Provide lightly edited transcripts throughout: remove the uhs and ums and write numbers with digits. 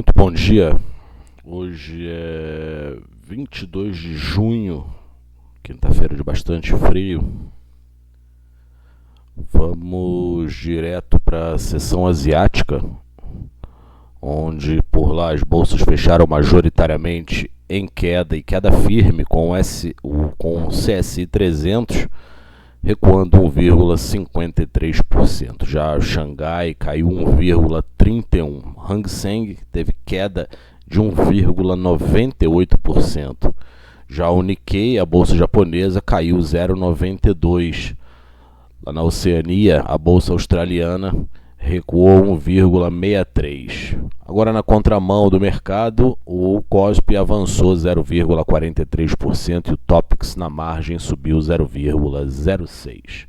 Muito bom dia. Hoje é 22 de junho, quinta-feira de bastante frio. Vamos direto para a sessão asiática, onde por lá as bolsas fecharam majoritariamente em queda e queda firme, com o CSI 300 recuando 1,53%. Já o Xangai caiu 1,31%. Hang Seng teve queda de 1,98%. Já o Nikkei, a bolsa japonesa, caiu 0,92%. Lá na Oceania, a bolsa australiana recuou 1,63%. Agora, na contramão do mercado, o Kospi avançou 0,43% e o Topix na margem subiu 0,06%.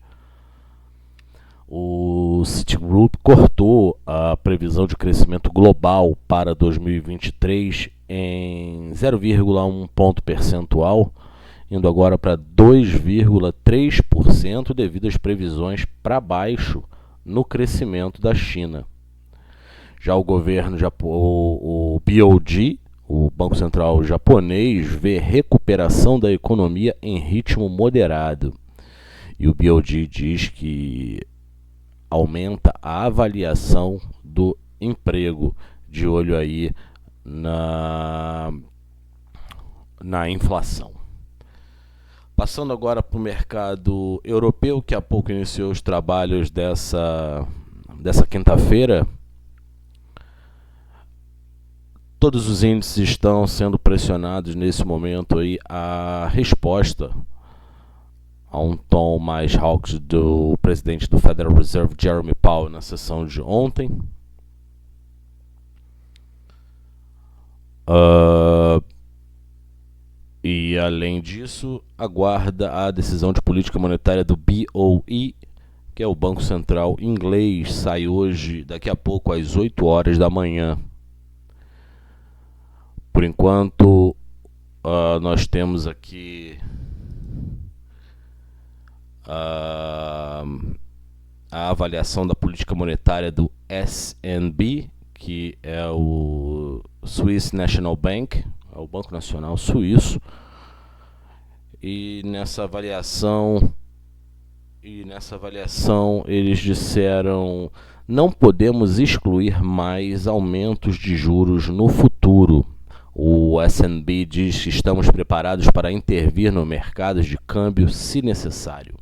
O Citigroup cortou a previsão de crescimento global para 2023 em 0,1 ponto percentual, indo agora para 2,3% devido às previsões para baixo no crescimento da China. Já o governo, o BOJ, o Banco Central japonês, vê recuperação da economia em ritmo moderado. E o BOJ diz que aumenta a avaliação do emprego, de olho aí na inflação. Passando agora para o mercado europeu, que há pouco iniciou os trabalhos dessa quinta-feira. Todos os índices estão sendo pressionados nesse momento aí a resposta a um tom mais hawkish do presidente do Federal Reserve, Jerome Powell, na sessão de ontem. E, além disso, aguarda a decisão de política monetária do BOE, que é o Banco Central inglês, sai hoje, daqui a pouco, às 8 horas da manhã. Por enquanto, nós temos aqui a avaliação da política monetária do SNB, que é o Swiss National Bank, é o Banco Nacional Suíço, e nessa avaliação eles disseram: não podemos excluir mais aumentos de juros no futuro. O SNB diz que estamos preparados para intervir no mercado de câmbio se necessário.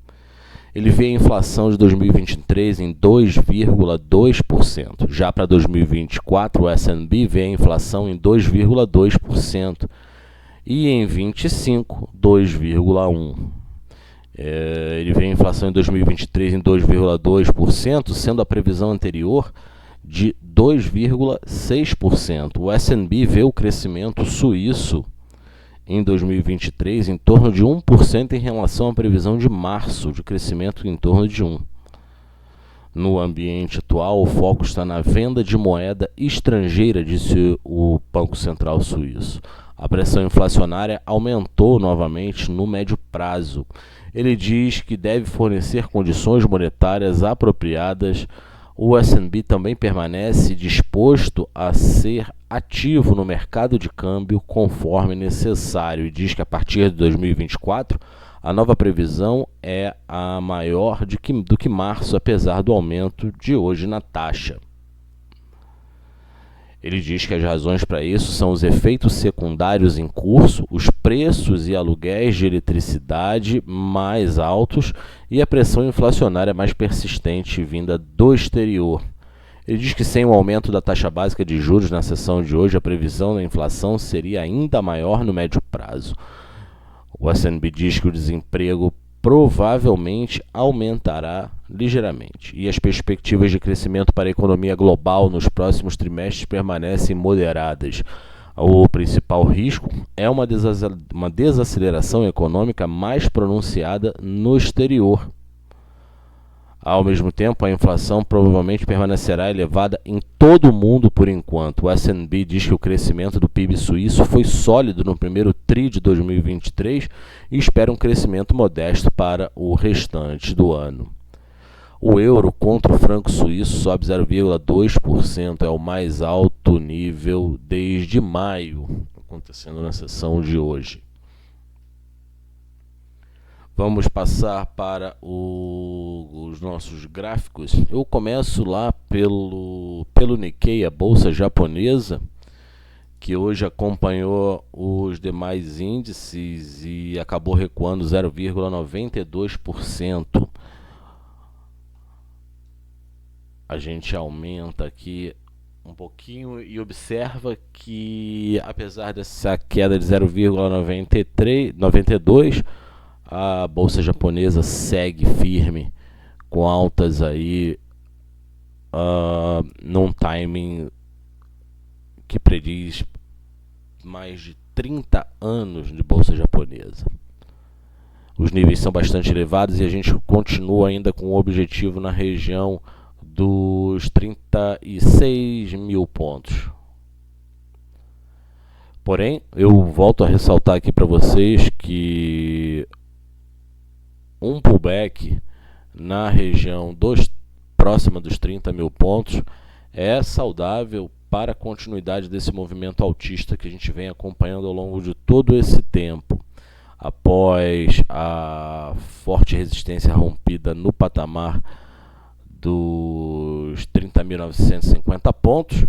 Ele vê a inflação de 2023 em 2,2%. Já para 2024, o SNB vê a inflação em 2,2%. E em 2025, 2,1%. Ele vê a inflação em 2023 em 2,2%, sendo a previsão anterior de 2,6%. O SNB vê o crescimento suíço em 2023 em torno de 1% em relação à previsão de março, de crescimento em torno de 1%. No ambiente atual, o foco está na venda de moeda estrangeira, disse o Banco Central Suíço. A pressão inflacionária aumentou novamente no médio prazo. Ele diz que deve fornecer condições monetárias apropriadas. O SNB também permanece disposto a ser ativo no mercado de câmbio conforme necessário e diz que a partir de 2024 a nova previsão é a maior do que março, apesar do aumento de hoje na taxa. Ele diz que as razões para isso são os efeitos secundários em curso, os preços e aluguéis de eletricidade mais altos e a pressão inflacionária mais persistente vinda do exterior. Ele diz que sem o aumento da taxa básica de juros na sessão de hoje, a previsão da inflação seria ainda maior no médio prazo. O SNB diz que o desemprego provavelmente aumentará ligeiramente e as perspectivas de crescimento para a economia global nos próximos trimestres permanecem moderadas. O principal risco é uma desaceleração econômica mais pronunciada no exterior. Ao mesmo tempo, a inflação provavelmente permanecerá elevada em todo o mundo por enquanto. O SNB diz que o crescimento do PIB suíço foi sólido no primeiro tri de 2023 e espera um crescimento modesto para o restante do ano. O euro contra o franco suíço sobe 0,2%, é o mais alto nível desde maio, acontecendo na sessão de hoje. Vamos passar para os nossos gráficos. Eu começo lá pelo Nikkei, a bolsa japonesa, que hoje acompanhou os demais índices e acabou recuando 0,92%. A gente aumenta aqui um pouquinho e observa que, apesar dessa queda de 0,92%, a bolsa japonesa segue firme, com altas aí num timing que prediz mais de 30 anos de bolsa japonesa. Os níveis são bastante elevados e a gente continua ainda com o objetivo na região dos 36 mil pontos. Porém, eu volto a ressaltar aqui para vocês que um pullback na região próxima dos 30 mil pontos é saudável para a continuidade desse movimento altista que a gente vem acompanhando ao longo de todo esse tempo. Após a forte resistência rompida no patamar dos 30.950 pontos,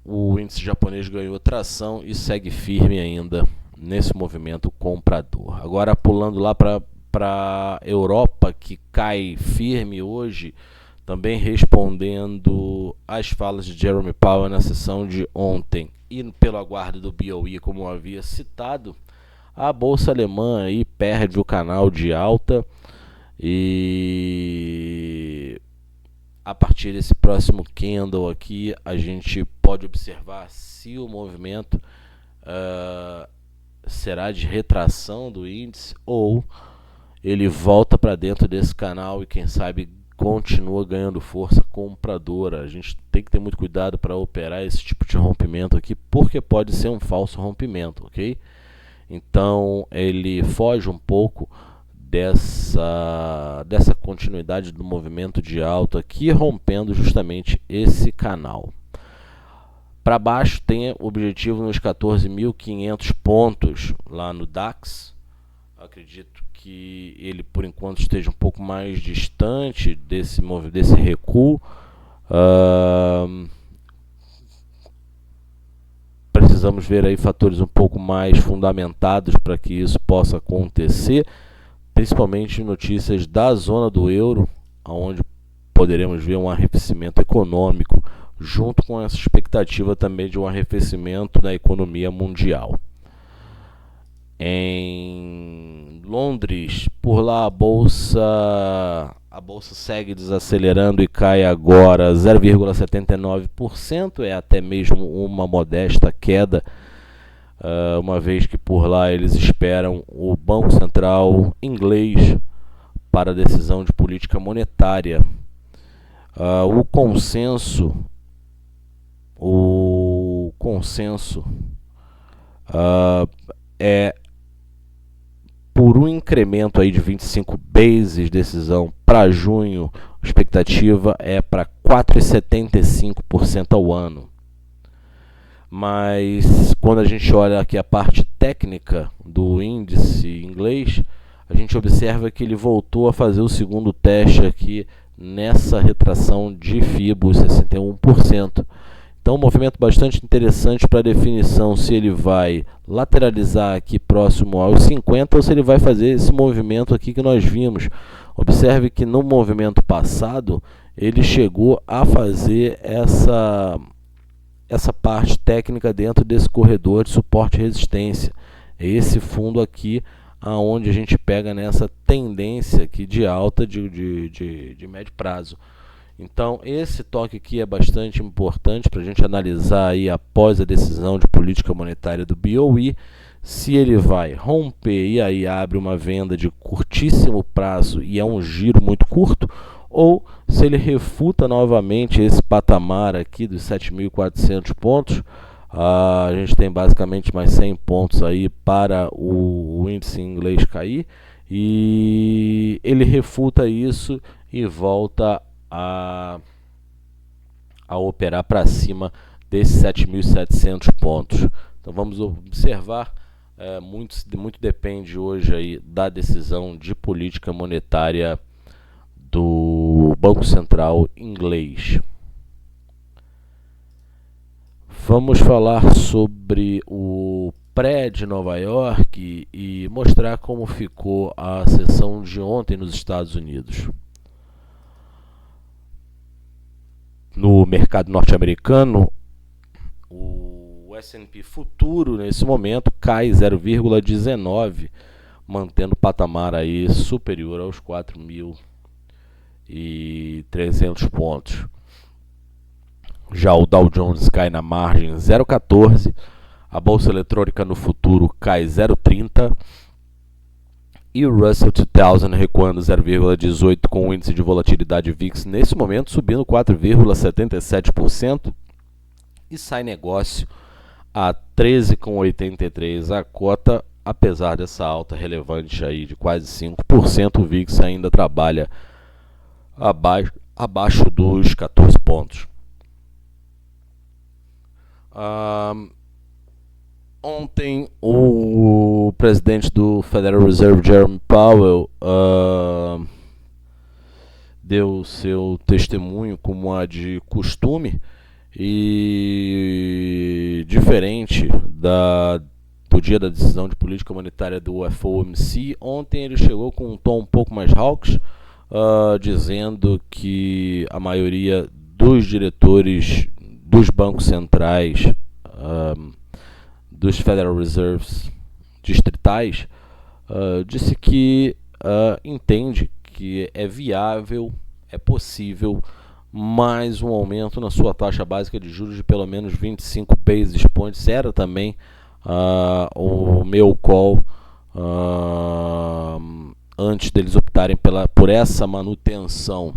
o índice japonês ganhou tração e segue firme ainda nesse movimento comprador. Agora, pulando lá para a Europa, que cai firme hoje, também respondendo às falas de Jerome Powell na sessão de ontem e pelo aguardo do BOE, como eu havia citado, a bolsa alemã aí perde o canal de alta e a partir desse próximo candle aqui a gente pode observar se o movimento será de retração do índice ou ele volta para dentro desse canal e quem sabe continua ganhando força compradora. A gente tem que ter muito cuidado para operar esse tipo de rompimento aqui, porque pode ser um falso rompimento, ok? Então ele foge um pouco dessa continuidade do movimento de alta aqui, rompendo justamente esse canal. Para baixo tem o objetivo nos 14.500 pontos lá no DAX. Acredito que ele por enquanto esteja um pouco mais distante desse recuo. Precisamos ver aí fatores um pouco mais fundamentados para que isso possa acontecer, principalmente notícias da zona do euro, onde poderemos ver um arrefecimento econômico, junto com essa expectativa também de um arrefecimento da economia mundial. Em Londres, por lá a bolsa segue desacelerando e cai agora 0,79%, é até mesmo uma modesta queda, uma vez que por lá eles esperam o Banco Central inglês para a decisão de política monetária. O consenso é por um incremento aí de 25 bases decisão para junho, a expectativa é para 4,75% ao ano. Mas quando a gente olha aqui a parte técnica do índice inglês, a gente observa que ele voltou a fazer o segundo teste aqui nessa retração de FIBO, 61%. Então, um movimento bastante interessante para definição se ele vai lateralizar aqui próximo aos 50 ou se ele vai fazer esse movimento aqui que nós vimos. Observe que no movimento passado ele chegou a fazer essa parte técnica dentro desse corredor de suporte e resistência. É esse fundo aqui aonde a gente pega nessa tendência aqui de alta de médio prazo. Então, esse toque aqui é bastante importante para a gente analisar aí após a decisão de política monetária do BOE, se ele vai romper e aí abre uma venda de curtíssimo prazo e é um giro muito curto, ou se ele refuta novamente esse patamar aqui dos 7.400 pontos, a gente tem basicamente mais 100 pontos aí para o índice inglês cair, e ele refuta isso e volta a operar para cima desses 7.700 pontos. Então vamos observar, muito depende hoje aí da decisão de política monetária do Banco Central inglês. Vamos falar sobre o pré de Nova York e mostrar como ficou a sessão de ontem nos Estados Unidos. No mercado norte-americano, o S&P futuro nesse momento cai 0,19, mantendo o patamar aí superior aos 4.300 pontos. Já o Dow Jones cai na margem 0,14, a bolsa eletrônica no futuro cai 0,30 e o Russell 2000 recuando 0,18 com o índice de volatilidade VIX nesse momento subindo 4,77% e sai negócio a 13,83 a cota. Apesar dessa alta relevante aí de quase 5%, o VIX ainda trabalha abaixo dos 14 pontos. Ontem o presidente do Federal Reserve, Jerome Powell, deu seu testemunho como há de costume e diferente do dia da decisão de política monetária do FOMC, ontem ele chegou com um tom um pouco mais hawkish, dizendo que a maioria dos diretores dos bancos centrais, dos Federal Reserves distritais, disse que entende que é viável, é possível mais um aumento na sua taxa básica de juros de pelo menos 25 basis points. Era também o meu call antes deles optarem por essa manutenção.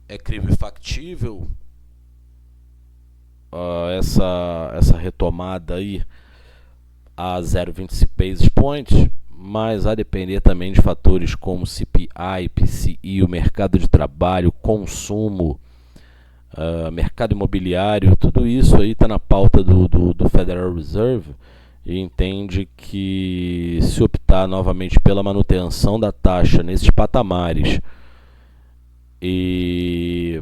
É crível e factível essa retomada aí a 0,25 basis points, mas a depender também de fatores como CPI, PCI, o mercado de trabalho, consumo, mercado imobiliário. Tudo isso aí está na pauta do Federal Reserve e entende que se optar novamente pela manutenção da taxa nesses patamares e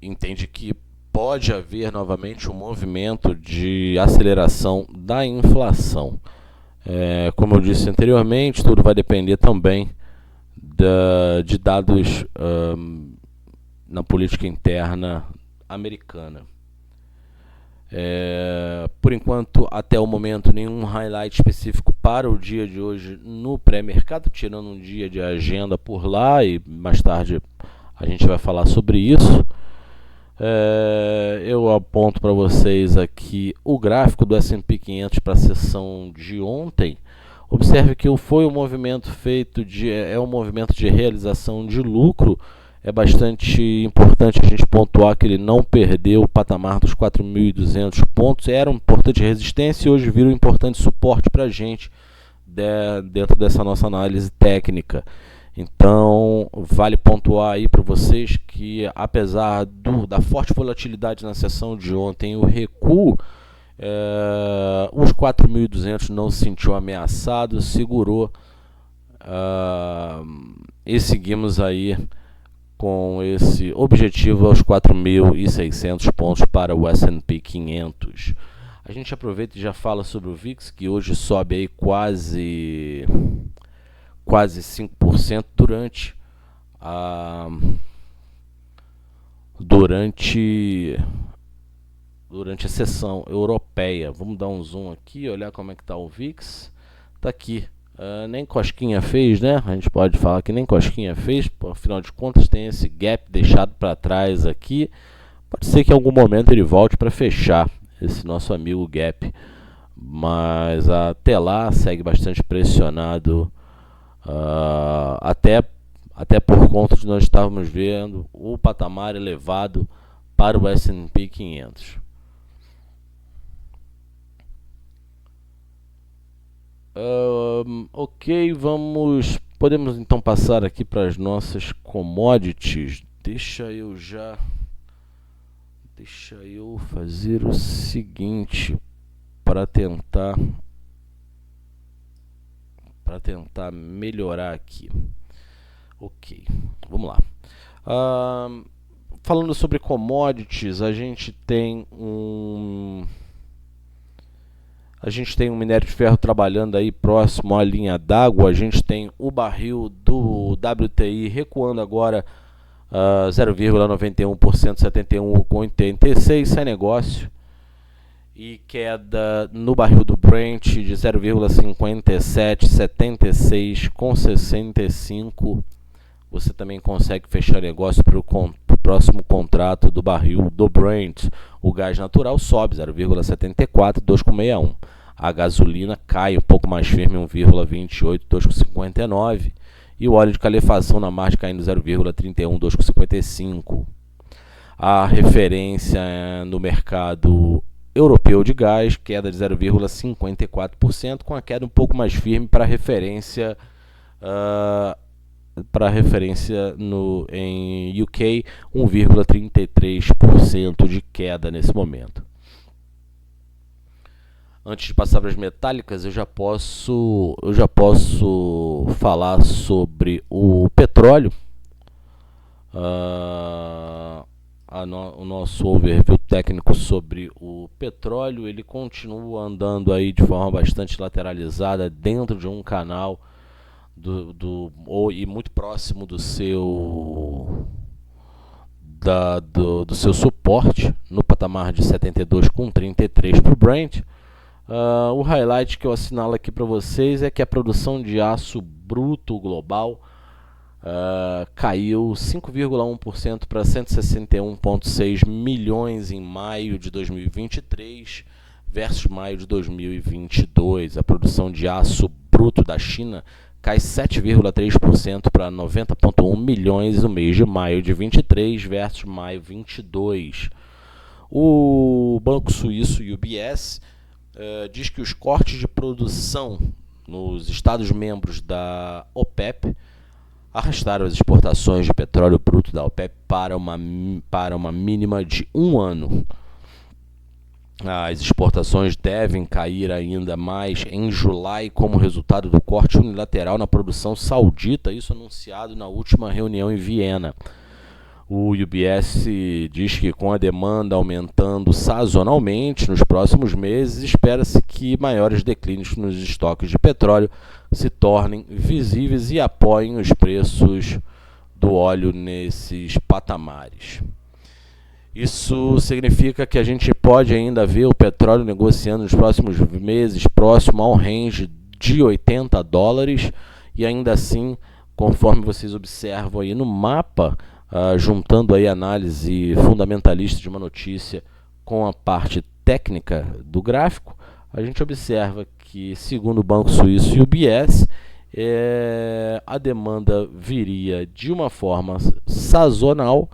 entende que pode haver novamente um movimento de aceleração da inflação. Como eu disse anteriormente, tudo vai depender também de dados na política interna americana. Por enquanto, até o momento, nenhum highlight específico para o dia de hoje no pré-mercado, tirando um dia de agenda por lá, e mais tarde a gente vai falar sobre isso. Eu aponto para vocês aqui o gráfico do S&P 500 para a sessão de ontem. Observe que foi um movimento um movimento de realização de lucro. É bastante importante a gente pontuar que ele não perdeu o patamar dos 4.200 pontos. Era uma importante resistência e hoje vira um importante suporte para a gente dentro dessa nossa análise técnica. Então, vale pontuar aí para vocês que, apesar da forte volatilidade na sessão de ontem, o recuo, os 4.200 não se sentiu ameaçado, segurou e seguimos aí com esse objetivo aos 4.600 pontos para o S&P 500. A gente aproveita e já fala sobre o VIX, que hoje sobe aí quase 5% durante a sessão europeia. Vamos dar um zoom aqui, olhar como é que está o VIX. Está aqui. Nem cosquinha fez, né? A gente pode falar que nem cosquinha fez, afinal de contas tem esse gap deixado para trás aqui. Pode ser que em algum momento ele volte para fechar esse nosso amigo gap, mas até lá segue bastante pressionado, até por conta de nós estarmos vendo o patamar elevado para o S&P 500. Ok, podemos então passar aqui para as nossas commodities. Deixa eu fazer o seguinte para tentar melhorar aqui. Ok, vamos lá. Falando sobre commodities, a gente tem um minério de ferro trabalhando aí próximo à linha d'água. A gente tem o barril do WTI recuando agora 0,91%, 71,86 sem negócio. E queda no barril do Brent de 0,57, 76,65. Você também consegue fechar negócio para o próximo contrato do barril do Brent. O gás natural sobe 0,74, 2,61. A gasolina cai um pouco mais firme, 1,28, 2,59. E o óleo de calefação na margem caindo 0,31, 2,55. A referência no mercado europeu de gás, queda de 0,54%, com a queda um pouco mais firme para referência em UK, 1,33% de queda nesse momento. Antes de passar para as metálicas, eu já posso falar sobre o petróleo. O nosso overview técnico sobre o petróleo, ele continua andando aí de forma bastante lateralizada dentro de um canal e muito próximo do seu suporte no patamar de 72,33 para o Brent. O highlight que eu assinalo aqui para vocês é que a produção de aço bruto global caiu 5,1% para 161,6 milhões em maio de 2023 versus maio de 2022. A produção de aço bruto da China cai 7,3% para 90,1 milhões no mês de maio de 23 versus maio 22. O banco suíço UBS diz que os cortes de produção nos Estados-membros da OPEP arrastaram as exportações de petróleo bruto da OPEP para uma mínima de um ano. As exportações devem cair ainda mais em julho como resultado do corte unilateral na produção saudita, isso anunciado na última reunião em Viena. O UBS diz que com a demanda aumentando sazonalmente nos próximos meses, espera-se que maiores declínios nos estoques de petróleo se tornem visíveis e apoiem os preços do óleo nesses patamares. Isso significa que a gente pode ainda ver o petróleo negociando nos próximos meses próximo ao range de $80, e ainda assim, conforme vocês observam aí no mapa, juntando aí a análise fundamentalista de uma notícia com a parte técnica do gráfico, a gente observa que, segundo o Banco Suíço e o UBS, a demanda viria de uma forma sazonal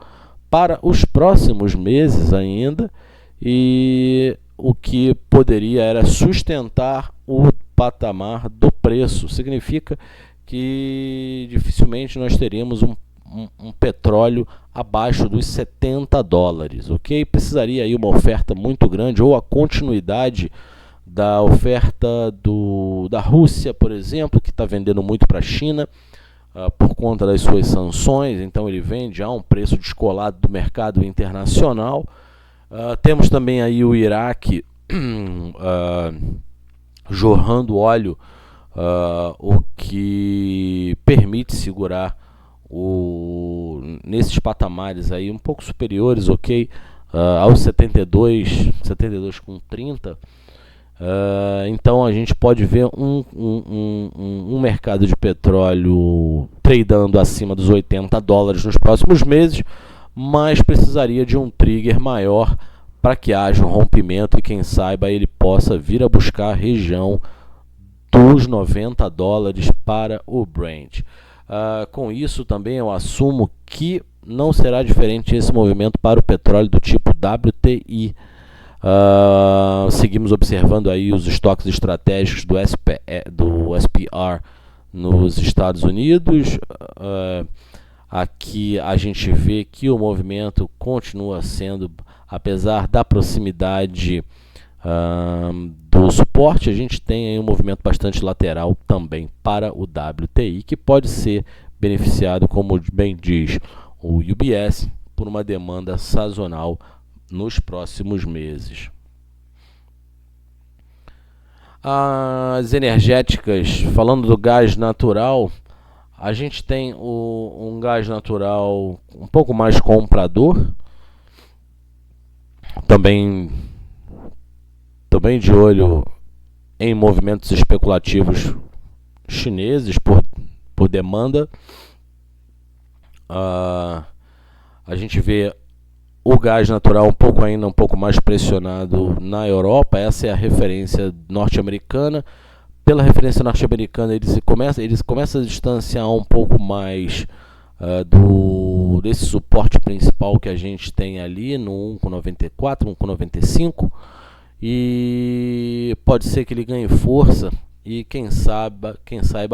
para os próximos meses ainda, e o que poderia era sustentar o patamar do preço. Significa que dificilmente nós teríamos um petróleo abaixo dos $70, ok? Precisaria aí uma oferta muito grande, ou a continuidade da oferta da Rússia, por exemplo, que está vendendo muito para a China, por conta das suas sanções. Então ele vende a um preço descolado do mercado internacional. Temos também aí o Iraque jorrando óleo, o que permite segurar nesses patamares aí um pouco superiores, ok, aos 72,30. Então a gente pode ver um mercado de petróleo tradando acima dos $80 nos próximos meses, mas precisaria de um trigger maior para que haja um rompimento e, quem saiba, ele possa vir a buscar a região dos $90 para o Brent. Com isso também eu assumo que não será diferente esse movimento para o petróleo do tipo WTI. Seguimos observando aí os estoques estratégicos do SPR nos Estados Unidos. Aqui a gente vê que o movimento continua sendo, apesar da proximidade do suporte, a gente tem aí um movimento bastante lateral também para o WTI, que pode ser beneficiado, como bem diz o UBS, por uma demanda sazonal nos próximos meses. As energéticas, falando do gás natural, a gente tem um gás natural um pouco mais comprador, também de olho em movimentos especulativos chineses por demanda. A gente vê o gás natural um pouco mais pressionado na Europa. Essa é a referência norte-americana. Pela referência norte-americana, eles começam a distanciar um pouco mais desse suporte principal que a gente tem ali no 1,94, 1,95, e pode ser que ele ganhe força e quem saiba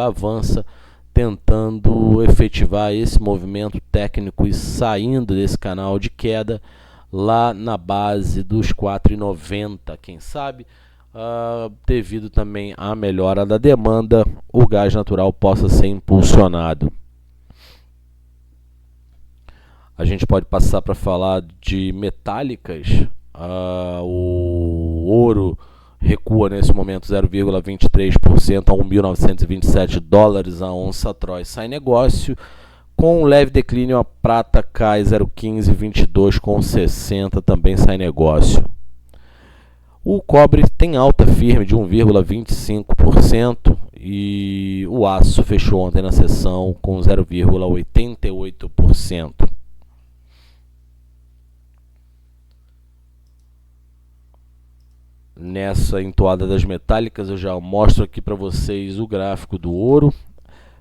avança, tentando efetivar esse movimento técnico e saindo desse canal de queda lá na base dos 4,90, quem sabe, devido também à melhora da demanda, o gás natural possa ser impulsionado. A gente pode passar para falar de metálicas. O ouro recua nesse momento 0,23% a 1.927 dólares a onça Troy sai negócio. Com um leve declínio, a prata cai 0,15, 22,60 também sai negócio. O cobre tem alta firme de 1,25% e o aço fechou ontem na sessão com 0,88%. Nessa entoada das metálicas, eu já mostro aqui para vocês o gráfico do ouro.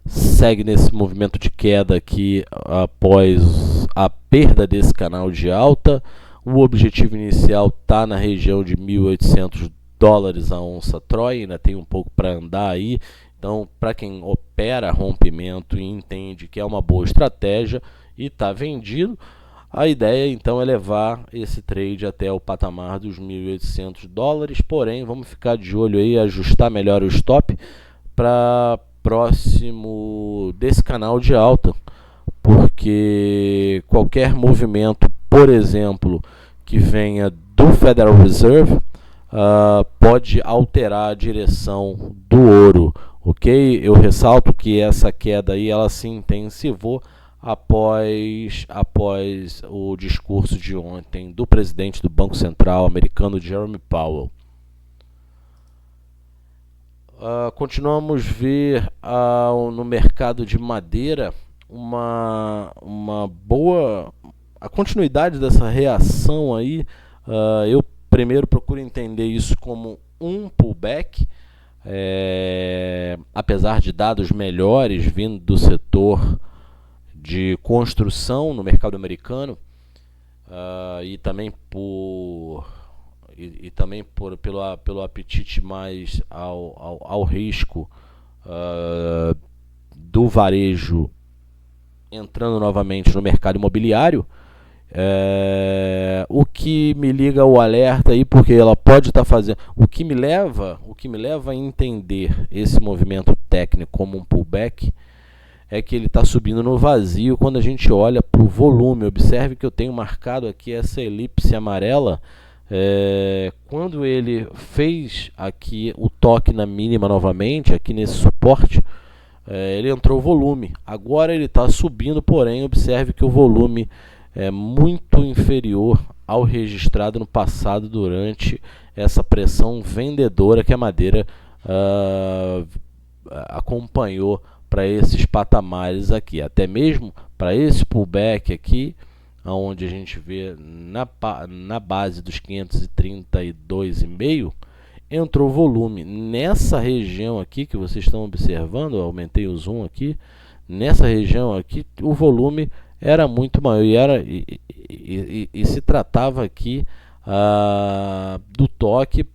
Segue nesse movimento de queda aqui após a perda desse canal de alta. O objetivo inicial está na região de 1.800 dólares a onça Troy, ainda tem um pouco para andar aí. Então, para quem opera rompimento e entende que é uma boa estratégia e está vendido, a ideia então é levar esse trade até o patamar dos 1.800 dólares, porém vamos ficar de olho aí, ajustar melhor o stop para próximo desse canal de alta, porque qualquer movimento, por exemplo, que venha do Federal Reserve, pode alterar a direção do ouro, ok? Eu ressalto que essa queda aí, ela se intensivou após o discurso de ontem do presidente do Banco Central americano, Jerome Powell. Continuamos a ver no mercado de madeira uma boa a continuidade dessa reação aí. Eu primeiro procuro entender isso como um pullback, apesar de dados melhores vindo do setor de construção no mercado americano, e também pelo apetite mais ao risco do varejo entrando novamente no mercado imobiliário. O que me liga ao alerta aí, porque ela pode estar fazendo. O que me leva a entender esse movimento técnico como um pullback é que ele está subindo no vazio. Quando a gente olha para o volume, observe que eu tenho marcado aqui essa elipse amarela. Quando ele fez aqui o toque na mínima novamente, aqui nesse suporte, ele entrou volume. Agora ele está subindo, porém observe que o volume é muito inferior ao registrado no passado durante essa pressão vendedora que a madeira acompanhou para esses patamares aqui, até mesmo para esse pullback aqui, onde a gente vê na base dos 532,5, entrou volume. Nessa região aqui que vocês estão observando, eu aumentei o zoom aqui, nessa região aqui o volume era muito maior e se tratava aqui do toque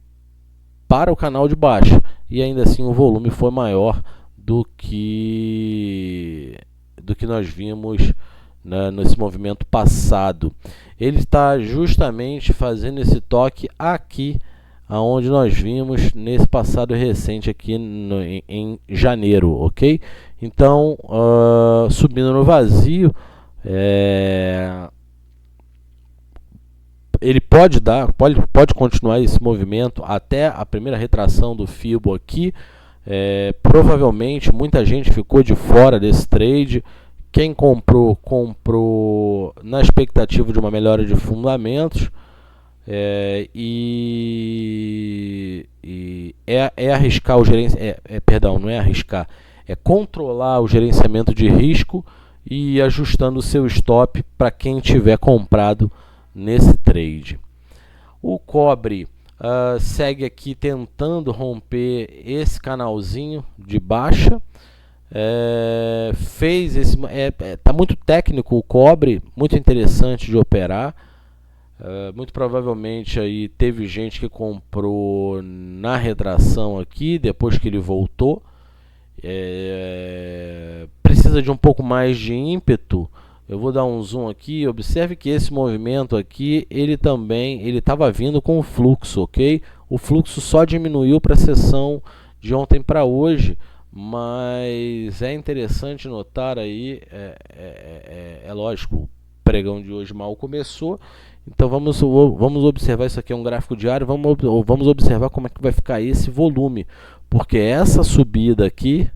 para o canal de baixa, e ainda assim o volume foi maior do que nós vimos, né, nesse movimento passado. Ele está justamente fazendo esse toque aqui, aonde nós vimos nesse passado recente aqui em janeiro, ok? Então, subindo no vazio, ele pode continuar esse movimento até a primeira retração do Fibo aqui. Provavelmente muita gente ficou de fora desse trade. Quem comprou na expectativa de uma melhora de fundamentos. Arriscar o gerenciamento. Perdão, não é arriscar. É controlar o gerenciamento de risco e ajustando o seu stop para quem tiver comprado nesse trade. O cobre segue aqui tentando romper esse canalzinho de baixa. Tá muito técnico o cobre, muito interessante de operar. Muito provavelmente aí teve gente que comprou na retração aqui, depois que ele voltou. Precisa de um pouco mais de ímpeto. Eu vou dar um zoom aqui. Observe que esse movimento aqui, ele estava vindo com o fluxo, ok? O fluxo só diminuiu para a sessão de ontem para hoje, mas é interessante notar aí, é lógico, o pregão de hoje mal começou, então vamos observar. Isso aqui é um gráfico diário, vamos observar como é que vai ficar esse volume, porque essa subida aqui,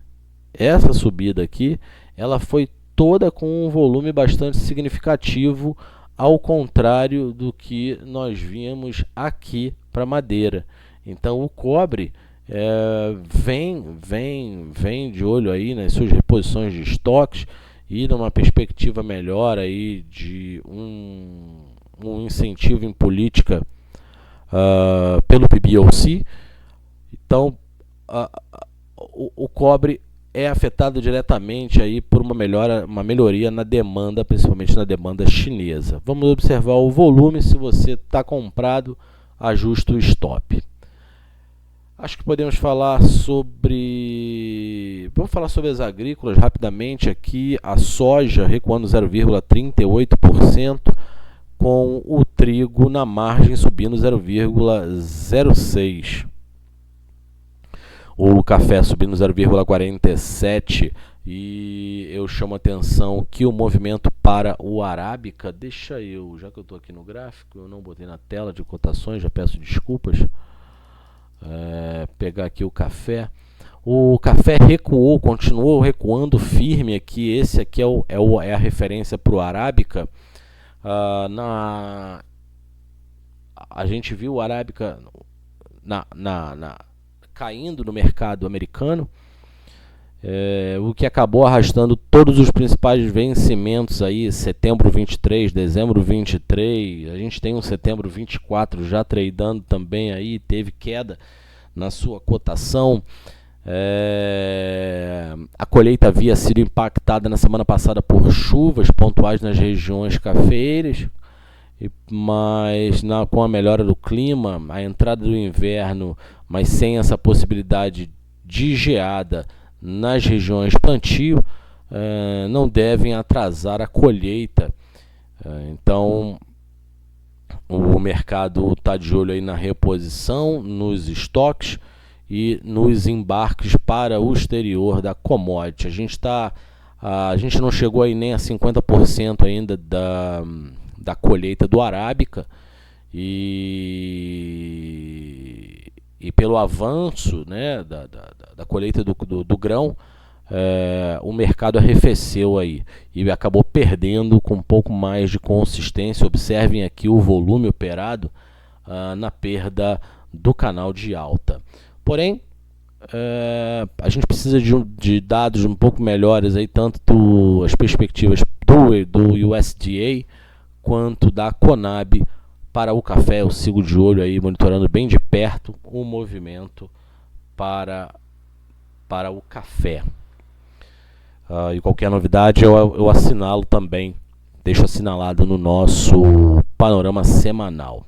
ela foi toda com um volume bastante significativo, ao contrário do que nós vimos aqui para madeira. Então o cobre vem de olho aí nas suas reposições de estoques e numa perspectiva melhor aí de um incentivo em política pelo PBOC. Então o cobre é afetado diretamente aí por uma melhoria na demanda, principalmente na demanda chinesa. Vamos observar o volume. Se você está comprado, ajusta o stop. Acho que podemos falar sobre... Vamos falar sobre as agrícolas rapidamente aqui. A soja recuando 0,38%, com o trigo na margem subindo 0,06%. O café subindo 0,47%. E eu chamo a atenção que o movimento para o arábica, já que eu estou aqui no gráfico, eu não botei na tela de cotações, já peço desculpas. Pegar aqui o café. O café recuou, continuou recuando firme aqui. Esse aqui é a referência para o arábica. A gente viu o arábica caindo no mercado americano, o que acabou arrastando todos os principais vencimentos aí, setembro 23, dezembro 23, a gente tem um setembro 24 já tradando também aí, teve queda na sua cotação. A colheita havia sido impactada na semana passada por chuvas pontuais nas regiões cafeeiras, mas com a melhora do clima, a entrada do inverno, mas sem essa possibilidade de geada nas regiões plantio, não devem atrasar a colheita. Então o mercado está de olho aí na reposição, nos estoques e nos embarques para o exterior da commodity. A gente não chegou aí nem a 50% ainda da colheita do arábica, e pelo avanço, né, da colheita do grão, o mercado arrefeceu aí e acabou perdendo com um pouco mais de consistência. Observem aqui o volume operado na perda do canal de alta. Porém, a gente precisa de dados um pouco melhores aí, tanto as perspectivas do USDA quanto da Conab para o café. Eu sigo de olho aí, monitorando bem de perto o movimento para o café. E qualquer novidade eu assinalo também, deixo assinalado no nosso panorama semanal.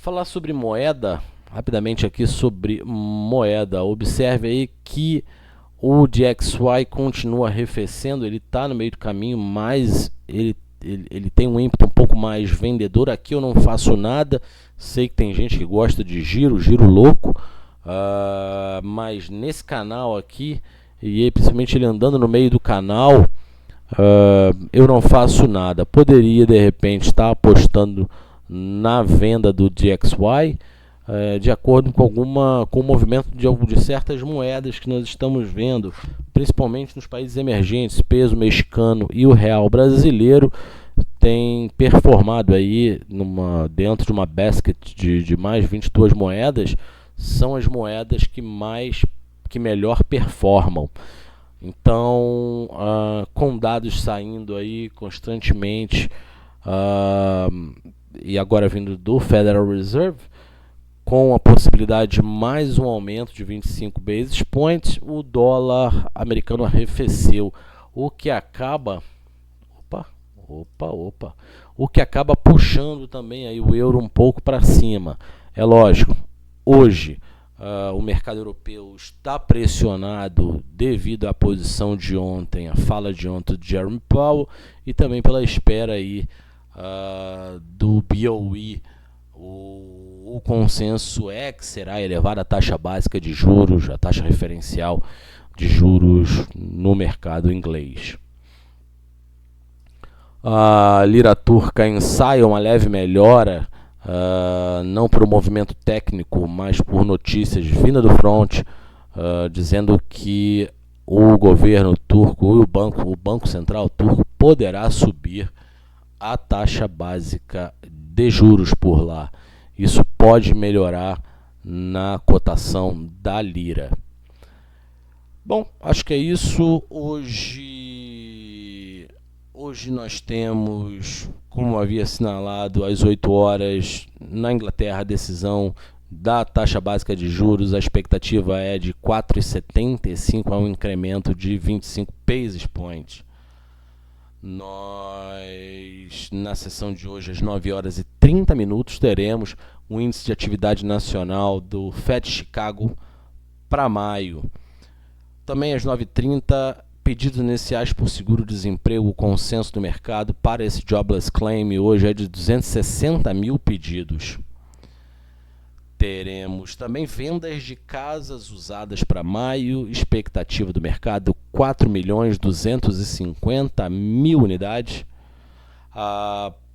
Falar sobre moeda, rapidamente aqui sobre moeda. Observe aí que o DXY continua arrefecendo, ele está no meio do caminho, mas ele tem um ímpeto um pouco mais vendedor. Aqui eu não faço nada, sei que tem gente que gosta de giro louco, mas nesse canal aqui, e principalmente ele andando no meio do canal, eu não faço nada. Poderia de repente estar apostando na venda do DXY, de acordo com o movimento de certas moedas que nós estamos vendo, principalmente nos países emergentes. Peso mexicano e o real brasileiro tem performado aí dentro de uma basket de mais 22 moedas, são as moedas que melhor performam. Então, com dados saindo aí constantemente, e agora vindo do Federal Reserve, com a possibilidade de mais um aumento de 25 basis points, o dólar americano arrefeceu, o que acaba o que acaba puxando também aí o euro um pouco para cima. É lógico, hoje o mercado europeu está pressionado devido à posição de ontem, a fala de ontem de Jerome Powell, e também pela espera aí do BOE, o consenso é que será elevada a taxa básica de juros, a taxa referencial de juros no mercado inglês. A lira turca ensaia uma leve melhora, não por um movimento técnico, mas por notícias vindas do front, dizendo que o governo turco e o Banco Central turco poderá subir a taxa básica de juros por lá. Isso pode melhorar na cotação da lira. Bom, acho que é isso. Hoje nós temos, como havia assinalado, às 8 horas, na Inglaterra, a decisão da taxa básica de juros. A expectativa é de 4,75, a um incremento de 25 basis points. Nós, na sessão de hoje, às 9 horas e 30 minutos, teremos o índice de atividade nacional do FED Chicago para maio. Também às 9h30, pedidos iniciais por seguro-desemprego. O consenso do mercado para esse Jobless Claim hoje é de 260 mil pedidos. Teremos também vendas de casas usadas para maio, expectativa do mercado 4.250.000 unidades.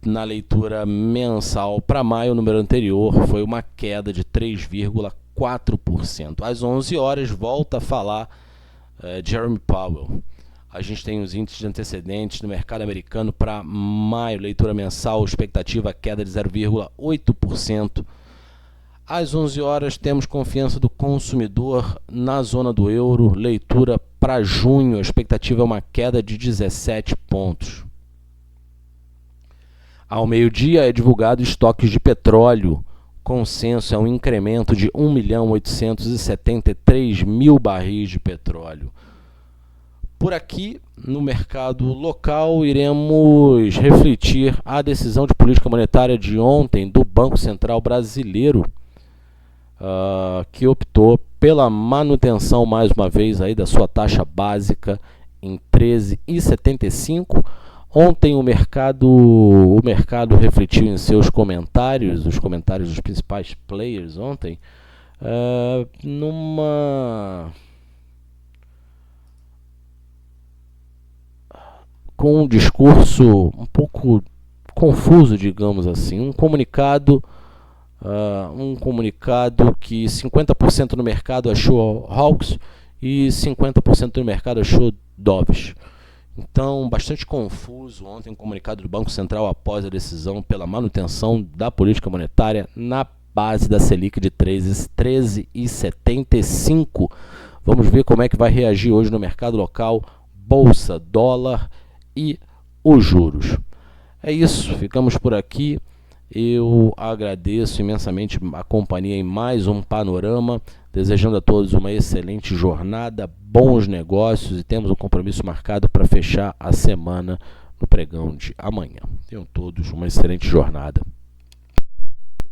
Na leitura mensal para maio, o número anterior foi uma queda de 3,4%. Às 11 horas, volta a falar Jerome Powell. A gente tem os índices de antecedentes no mercado americano para maio, leitura mensal, expectativa queda de 0,8%. Às 11 horas, temos confiança do consumidor na zona do euro, leitura para junho, a expectativa é uma queda de 17 pontos. Ao meio-dia é divulgado estoques de petróleo, consenso é um incremento de 1.873.000 barris de petróleo. Por aqui, no mercado local, iremos refletir a decisão de política monetária de ontem do Banco Central Brasileiro, que optou pela manutenção, mais uma vez, aí, da sua taxa básica em 13,75. Ontem o mercado refletiu em seus comentários, os comentários dos principais players ontem, com um discurso um pouco confuso, digamos assim, um comunicado que 50% no mercado achou hawks e 50% no mercado achou dovish. Então, bastante confuso ontem o comunicado do Banco Central após a decisão pela manutenção da política monetária na base da Selic de 13,75. Vamos ver como é que vai reagir hoje no mercado local, bolsa, dólar e os juros. É isso, ficamos por aqui. Eu agradeço imensamente a companhia em mais um panorama, desejando a todos uma excelente jornada, bons negócios, e temos um compromisso marcado para fechar a semana no pregão de amanhã. Tenham todos uma excelente jornada.